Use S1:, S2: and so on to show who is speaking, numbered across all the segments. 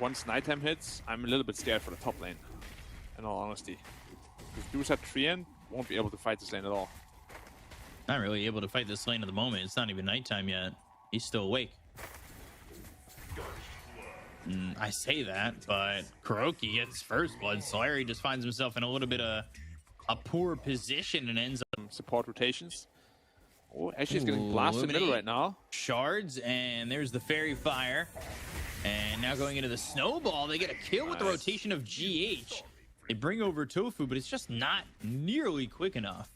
S1: Once nighttime hits, I'm a little bit scared for the top lane, in all honesty. Because dudes at 3 end won't be able to fight this lane at all.
S2: Not really able to fight this lane at the moment. It's not even nighttime yet. He's still awake. I say that, but Kuroki gets first blood. Solari just finds himself in a little bit of a poor position and ends up
S1: Support rotations. Oh, actually, he's getting blasted in the middle right now.
S2: Shards, and there's the fairy fire. And now going into the snowball, they get a kill with the rotation of GH. They bring over Tofu, but it's just not nearly quick enough.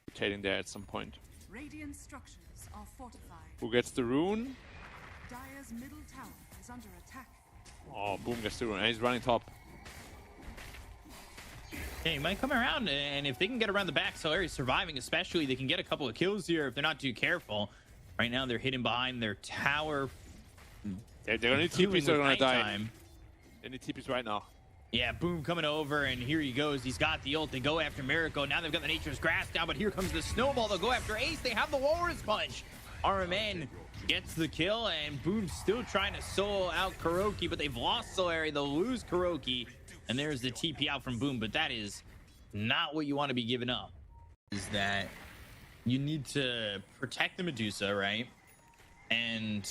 S1: Rotating there at some point.
S3: Radiant structures are fortified.
S1: Who gets the rune?
S3: Dire's middle tower is under attack.
S1: Oh, Boom gets the rune, and he's running top.
S2: Yeah, he might come around, and if they can get around the back, Solari's surviving, especially. They can get a couple of kills here if they're not too careful. Right now, they're hidden behind their tower.
S1: They're gonna need TPs, they're gonna die. They need TPs right now.
S2: Yeah, Boom coming over, and here he goes. He's got the ult. They go after Miracle. Now they've got the Nature's Grasp down, but here comes the snowball. They'll go after Ace. They have the Walrus Punch. RMN gets the kill, and Boom's still trying to solo out Kuroki, but they've lost Solari. They'll lose Kuroki, and there's the TP out from Boom, but that is not what you want to be giving up. Is that you need to protect the Medusa, right? And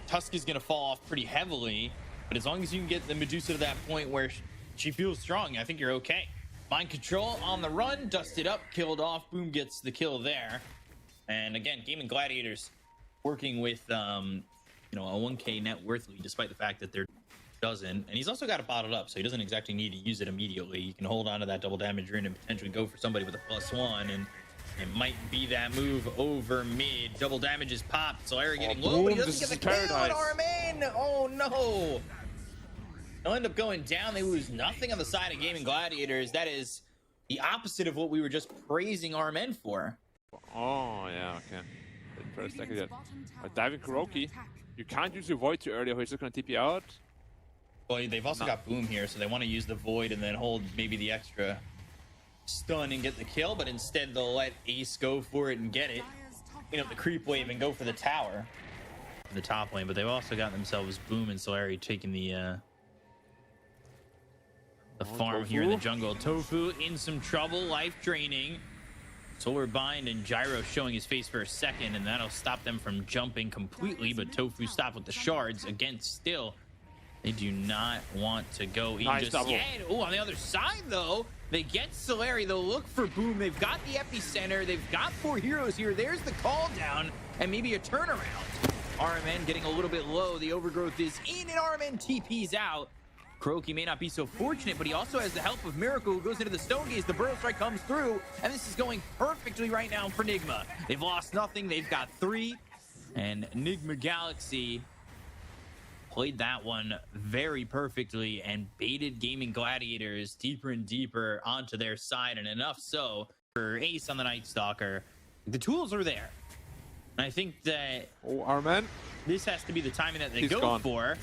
S2: Tusk is going to fall off pretty heavily, but as long as you can get the Medusa to that point where she feels strong, I think you're okay. Mind Control on the run, dusted up, killed off. Boom gets the kill there. And again, Gaming Gladiators working with you know, a 1k net worth lead, despite the fact that there doesn't. And he's also got it bottled up, so he doesn't exactly need to use it immediately. You can hold on to that double damage rune and potentially go for somebody with a +1, and it might be that move over mid. Double damage is popped. Solari getting low, but he doesn't get the kill. And Armin! Oh no! They'll end up going down. They lose nothing on the side of Gaming Gladiators. That is the opposite of what we were just praising Armin for.
S1: Oh, yeah, okay. For a second yet. Diving Kuroki. You can't use your Void too early or he's just going to TP out.
S2: Well, they've also got Boom here, so they want to use the Void and then hold maybe the extra stun and get the kill, but instead they'll let Ace go for it and get it. You know, the creep wave and go for the tower. The top lane, but they've also got themselves Boom and Solari taking the farm
S1: Tofu
S2: here in the jungle. Tofu in some trouble, life draining. Solar Bind and Gyro showing his face for a second, and that'll stop them from jumping completely, but Tofu stopped with the shards. Again, still, they do not want to go in just yet. Oh, on the other side, though, they get Solari. They'll look for Boom. They've got the epicenter. They've got 4 heroes here. There's the call down and maybe a turnaround. RMN getting a little bit low. The overgrowth is in, and RMN TP's out. Kuroki may not be so fortunate, but he also has the help of Miracle, who goes into the Stone Gaze. The Burrow Strike comes through, and this is going perfectly right now for NIGMA. They've lost nothing. They've got 3, and NIGMA Galaxy played that one very perfectly and baited Gaming Gladiators deeper and deeper onto their side, and enough so for Ace on the Night Stalker. The tools are there. And I think that this has to be the timing that they go for.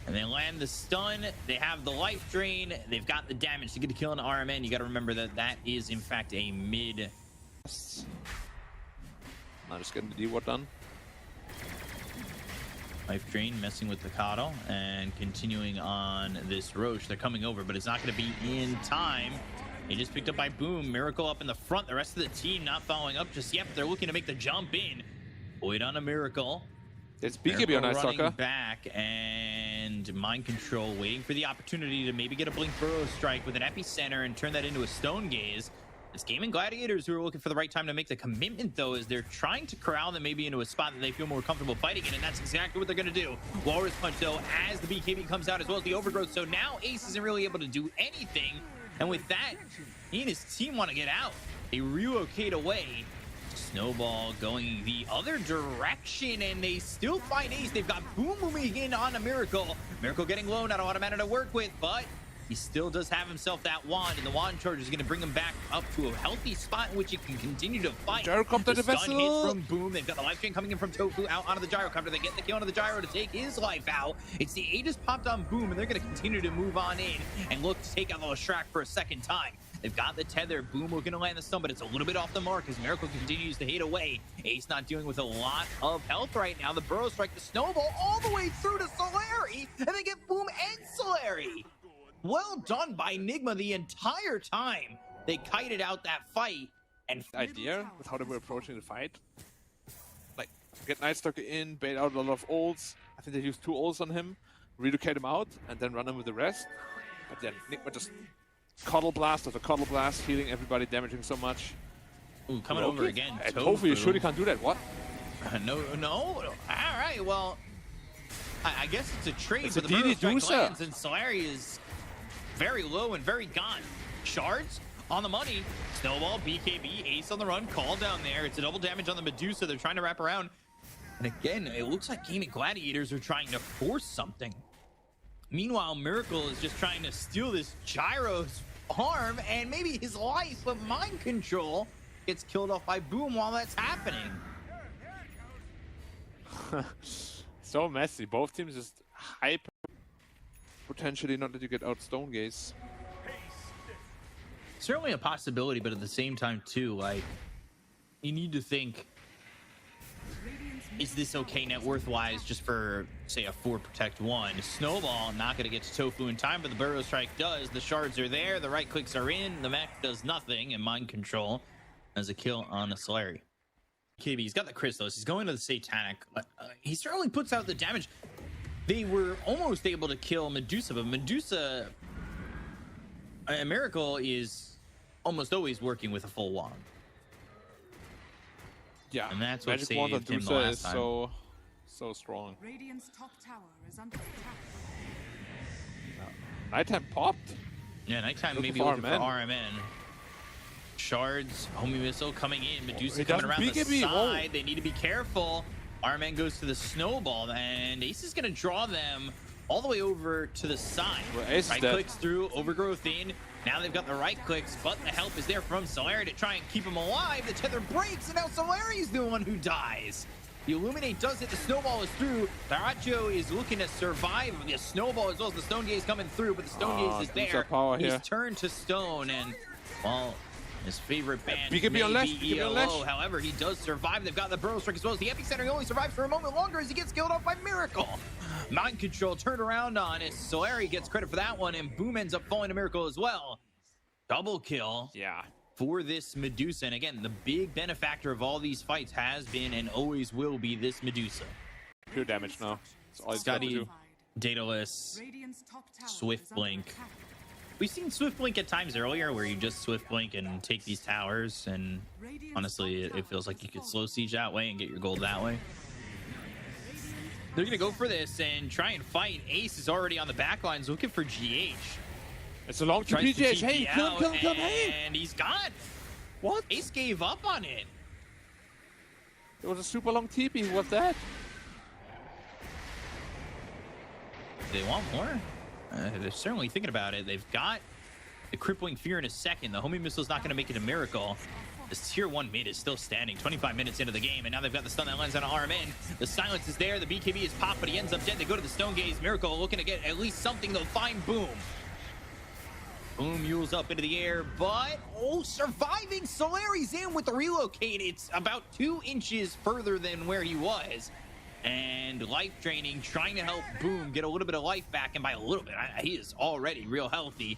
S2: And they land the stun. They have the life drain. They've got the damage to get a kill on RMN. You got to remember that that is, in fact, a mid.
S1: Now just getting the D-Ward done.
S2: Life drain messing with the Coddle and continuing on this Roche. They're coming over, but it's not going to be in time. They just picked up by Boom. Miracle up in the front. The rest of the team not following up just yet, but they're looking to make the jump in. Void on a Miracle.
S1: It's BKB on Night Stalker.
S2: Back and Mind Control, waiting for the opportunity to maybe get a Blink Burrow Strike with an epicenter and turn that into a Stone Gaze. It's Gaming Gladiators who are looking for the right time to make the commitment, though, as they're trying to corral them maybe into a spot that they feel more comfortable fighting in, and that's exactly what they're going to do. Walrus Punch, though, as the BKB comes out, as well as the Overgrowth. So now Ace isn't really able to do anything, and with that, he and his team want to get out. They relocate away. Snowball going the other direction, and they still find Ace. They've got Boom moving in on a Miracle. Miracle getting low, not a lot of mana to work with, but he still does have himself that wand, and the wand charge is going to bring him back up to a healthy spot in which he can continue to fight.
S1: Gyrocopter
S2: the stun
S1: vessel
S2: hit from Boom. They've got the life chain coming in from Tofu out onto the Gyrocopter. They get the kill onto the Gyro to take his life out. It's the Aegis popped on Boom, and they're going to continue to move on in and look to take out the Leshrac for a second time. They've got the tether. Boom looking to land the stun, but it's a little bit off the mark as Miracle continues to hate away. Ace not dealing with a lot of health right now. The burrow strike, the snowball all the way through to Solari, and they get Boom and Solari. Well done by NIGMA the entire time. They kited out that fight. And
S1: idea with how they were approaching the fight. Like, get Night Stalker in, bait out a lot of ults. I think they used 2 ults on him, relocate him out, and then run him with the rest. But then NIGMA just cuddle blast after cuddle blast, healing everybody, damaging so much.
S2: Ooh, coming over again.
S1: And Tofu, you surely can't do that. What?
S2: No. All right, well, I guess it's a trade, but the
S1: DD
S2: burrow strike lands, and Solari is very low and very gone. Shards on the money. Snowball, BKB, Ace on the run, call down there. It's a double damage on the Medusa. They're trying to wrap around. And again, it looks like Gaming Gladiators are trying to force something. Meanwhile, Miracle is just trying to steal this Gyro's arm and maybe his life, but mind control gets killed off by Boom while that's happening.
S1: So messy. Both teams just hyper. Potentially not that you get out Stone Gaze.
S2: Certainly a possibility, but at the same time too, like, you need to think, is this okay net worth-wise just for, say, a 4 protect 1? Snowball not going to get to Tofu in time, but the burrow strike does. The shards are there, the right clicks are in, the mech does nothing, and mind control as a kill on a Solari. KB, he's got the crystals, he's going to the satanic. He certainly puts out the damage. They were almost able to kill Medusa, but Medusa, Miracle is almost always working with a full wand.
S1: Yeah,
S2: and that's what
S1: Magic
S2: saved
S1: Wand on
S2: him the
S1: Dusa
S2: last
S1: is
S2: time.
S1: so strong.
S3: Radiant's top tower is under attack.
S1: Nighttime popped.
S2: Yeah, nighttime
S1: Looking
S2: maybe
S1: for
S2: looking for RMN. Shards, homie missile coming in. Medusa
S1: He
S2: coming
S1: doesn't
S2: around the
S1: BKB.
S2: side.
S1: Whoa.
S2: They need to be careful. RMN goes to the snowball, and Ace is going to draw them all the way over to the side.
S1: Well, Ace
S2: right
S1: is
S2: clicks through, overgrowth in. Now they've got the right clicks, but the help is there from Solari to try and keep him alive. The tether breaks, and now Solari is the one who dies. The Illuminate does it. The snowball is through. Baraccio is looking to survive the snowball as well as the Stone Gaze coming through, but the Stone Gaze is there. He's turned to stone, and, well, his favorite band
S1: BKB on Lash,
S2: maybe
S1: BKB on Lash.
S2: ELO. However, he does survive. They've got the burrow strike as well as the epicenter. He only survives for a moment longer as he gets killed off by Miracle. Mind control turned around on it. Solari gets credit for that one, and Boom ends up falling to Miracle as well. Double kill.
S1: Yeah.
S2: For this Medusa. And again, the big benefactor of all these fights has been and always will be this Medusa.
S1: Pure damage now. That's all he's got to do.
S2: Daedalus,
S3: Radiant's top tower
S2: Swift
S3: is under
S2: Blink.
S3: attack.
S2: We've seen Swift Blink at times earlier where you just Swift Blink and take these towers, and honestly, it feels like you could slow siege that way and get your gold that way. They're going to go for this and try and fight. Ace is already on the back lines looking for GH.
S1: It's a long to
S2: Tries to
S1: PGH.
S2: TP
S1: Hey,
S2: out,
S1: kill him, hey!
S2: and he's gone.
S1: What?
S2: Ace gave up on it.
S1: It was a super long TP. What's that?
S2: They want more. They're certainly thinking about it. They've got the crippling fear in a second. The homing missile's not going to make it a miracle. This tier 1 mid is still standing 25 minutes into the game, and now they've got the stun that lands on RMN. The silence is there. The BKB is popped, but he ends up dead. They go to the Stone Gaze. Miracle looking to get at least something. They'll find Boom. Boom mules up into the air, but surviving. Solari's in with the relocate. It's about 2 inches further than where he was. And life draining, trying to help Boom get a little bit of life back, and by a little bit, he is already real healthy.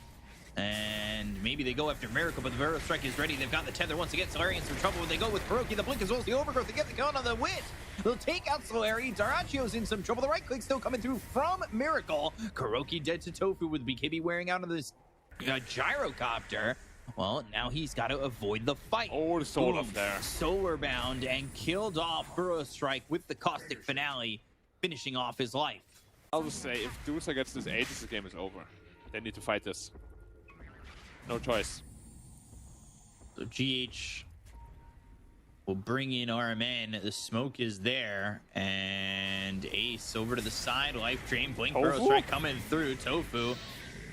S2: And maybe they go after Miracle, but the Burrow Strike is ready. They've got the tether once again. Solari in some trouble when they go with Kuroki. The blink as well as the overgrowth to get the gun on the wit. They'll take out Solari. Darachio's in some trouble. The right click still coming through from Miracle. Kuroki dead to Tofu with BKB wearing out of this gyrocopter. Well, now he's got to avoid the fight.
S1: Oh, the soul up there.
S2: Solar bound and killed off Burrow Strike with the caustic finale, finishing off his life.
S1: I'll just say, if Dusa gets this Aegis, the game is over. They need to fight this. No choice.
S2: So GH will bring in RMN. The smoke is there. And Ace over to the side. Life drain. Blink Burrow Strike coming through. Tofu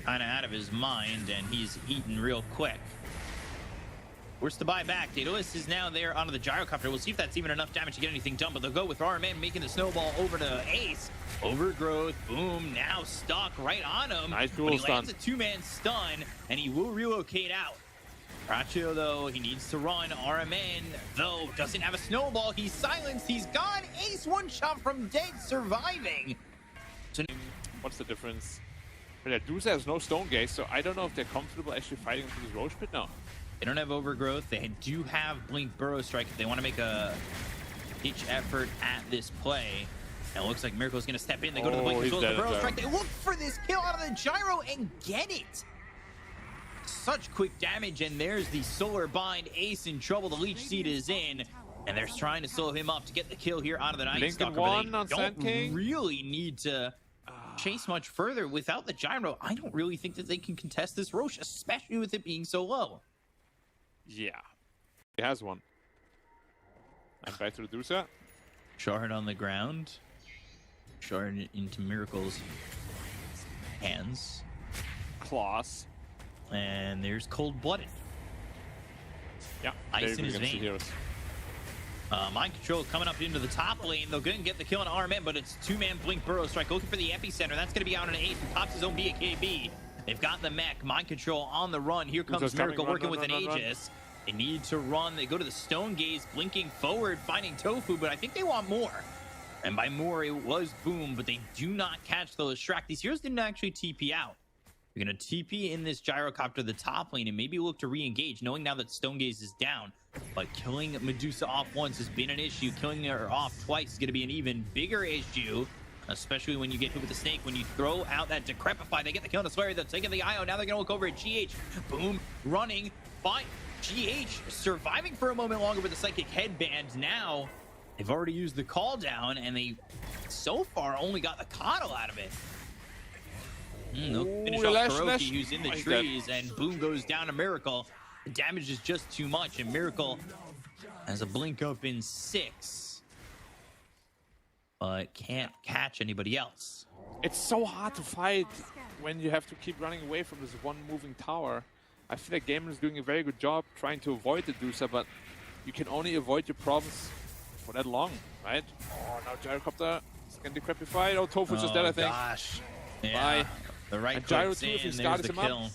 S2: kind of out of his mind, and he's eaten real quick. Forced to buy back. Daedalus is now there onto the gyrocopter. We'll see if that's even enough damage to get anything done, but they'll go with RMN making the snowball over to Ace. Overgrowth, Boom, now stuck right on him.
S1: Nice dual
S2: but he
S1: stun.
S2: lands a 2-man stun, and he will relocate out. Rapier, though, he needs to run. RMN, though, doesn't have a snowball. He's silenced. He's gone. Ace one shot from dead, surviving. So,
S1: what's the difference? But yeah, Dusa has no stone gaze, so I don't know if they're comfortable actually fighting into this Roche pit now.
S2: they don't have overgrowth. They do have Blink Burrow Strike if they want to make a ditch effort at this play. And it looks like Miracle's going to step in. They go to the Blink,
S1: he's
S2: the
S1: dead,
S2: Burrow Strike. They look for this kill out of the gyro and get it. Such quick damage, and there's the Solar Bind. Ace in trouble. The Leech Seed is in, and they're trying to slow him up to get the kill here out of the Night Stalker.
S1: One
S2: But
S1: on
S2: they
S1: Sand
S2: don't
S1: King.
S2: really need to chase much further. Without the gyro, I don't really think that they can contest this Roche, especially with it being so low.
S1: Yeah. He has one. And back to the Dusa.
S2: Shard on the ground. Shard into Miracle's hands.
S1: Claws.
S2: And there's Cold-Blooded.
S1: Yeah.
S2: Ice in his
S1: against the
S2: vein.
S1: heroes.
S2: Mind Control coming up into the top lane. They're going to get the kill on RMN, but it's two-man Blink Burrow Strike looking for the epicenter. That's going to be out on an Ace who pops his own BKB. They've got the mech. Mind Control on the run. Here comes Miracle working with an Aegis. They need to run. They go to the Stone Gaze, blinking forward, finding Tofu, but I think they want more. And by more, it was Boom, but they do not catch the Lestrak. These heroes didn't actually TP out. You're going to TP in this Gyrocopter the top lane and maybe look to re-engage, knowing now that Stone Gaze is down. But killing Medusa off once has been an issue. Killing her off twice is going to be an even bigger issue, especially when you get hit with the snake. When you throw out that Decrepify, they get the kill on the Slayer. They're taking the IO. Now they're going to look over at GH. Boom, running, fine. GH surviving for a moment longer with the Psychic Headband. Now they've already used the call down, and they so far only got the coddle out of it. They'll finish off Kuroki, who's in the trees, and Boom goes down to Miracle. The damage is just too much, and Miracle has a blink up in 6, but can't catch anybody else.
S1: It's so hard to fight when you have to keep running away from this one moving tower. I feel like Gamer is doing a very good job trying to avoid the Dusa, but you can only avoid your problems for that long, right? Oh, now Gyrocopter is going to decrepify. Oh, Tofu's just dead, I think.
S2: Gosh.
S1: Bye.
S2: Yeah. The right
S1: And Gyro
S2: clicks
S1: 2, if he
S2: in, there's
S1: started
S2: the
S1: him
S2: kill.
S1: up.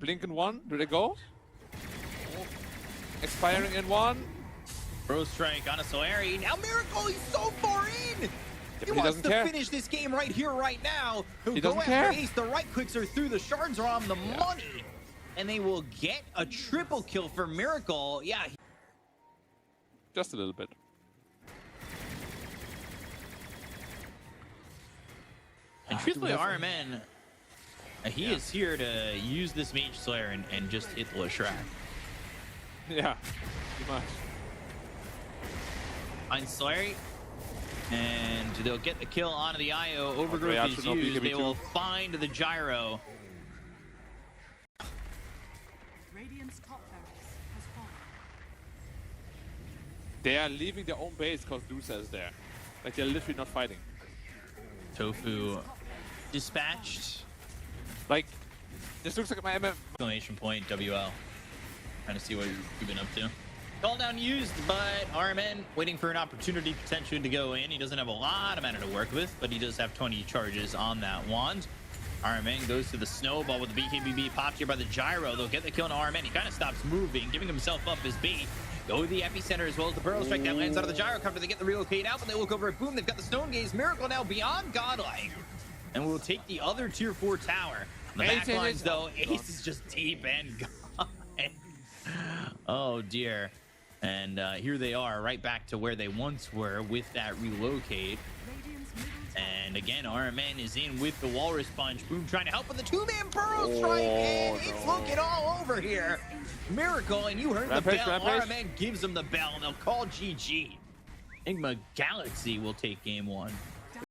S1: Blinking 1, do they go? Oh. Expiring in 1.
S2: Burrow Strike on a Solari. Now Miracle, he's so far in! He wants
S1: doesn't
S2: to
S1: care.
S2: finish this game right here, right now. He'll
S1: He
S2: go
S1: doesn't
S2: after
S1: care.
S2: Ace. The right clicks are through. The shards are on the money. And they will get a triple kill for Miracle. Yeah.
S1: Just a little bit.
S2: And truthfully, RMN, he is here to use this Mage Slayer and just hit the Leshrac.
S1: Yeah, pretty much.
S2: Find Slayer, and they'll get the kill onto the IO. Overgrowth
S1: Okay,
S2: is
S1: Archer, no
S2: used.
S1: BKB
S2: They
S1: too.
S2: will find the Gyro.
S3: Radiant's top barracks has fallen.
S1: They are leaving their own base because Dusa is there. Like, they're literally not fighting.
S2: Tofu dispatched.
S1: Like, this looks like my MM.
S2: Exclamation point, WL. Trying to see what you've been up to. Call down used, but RMN waiting for an opportunity potentially to go in. He doesn't have a lot of mana to work with, but he does have 20 charges on that wand. RMN goes to the snowball with the BKBB popped here by the Gyro. They'll get the kill on RMN. He kind of stops moving, giving himself up as bait. Go to the epicenter as well as the Burrow Strike that lands out of the Gyro cover. They get the relocate out, but they look over at Boom. They've got the Stone Gaze. Miracle now beyond godlike. And we'll take the other tier 4 tower. On the back lines, though, Ace is just deep and gone. Oh, dear. And here they are, right back to where they once were with that relocate.
S3: Radiant's middle
S2: And again, RMN is in with the Walrus Punch. Boom trying to help with the two-man Burrow Strike, and it's looking all over here. Miracle, and you heard
S1: Rampage,
S2: the bell.
S1: Rampage.
S2: RMN gives them the bell, and they'll call GG. NIGMA Galaxy will take game 1.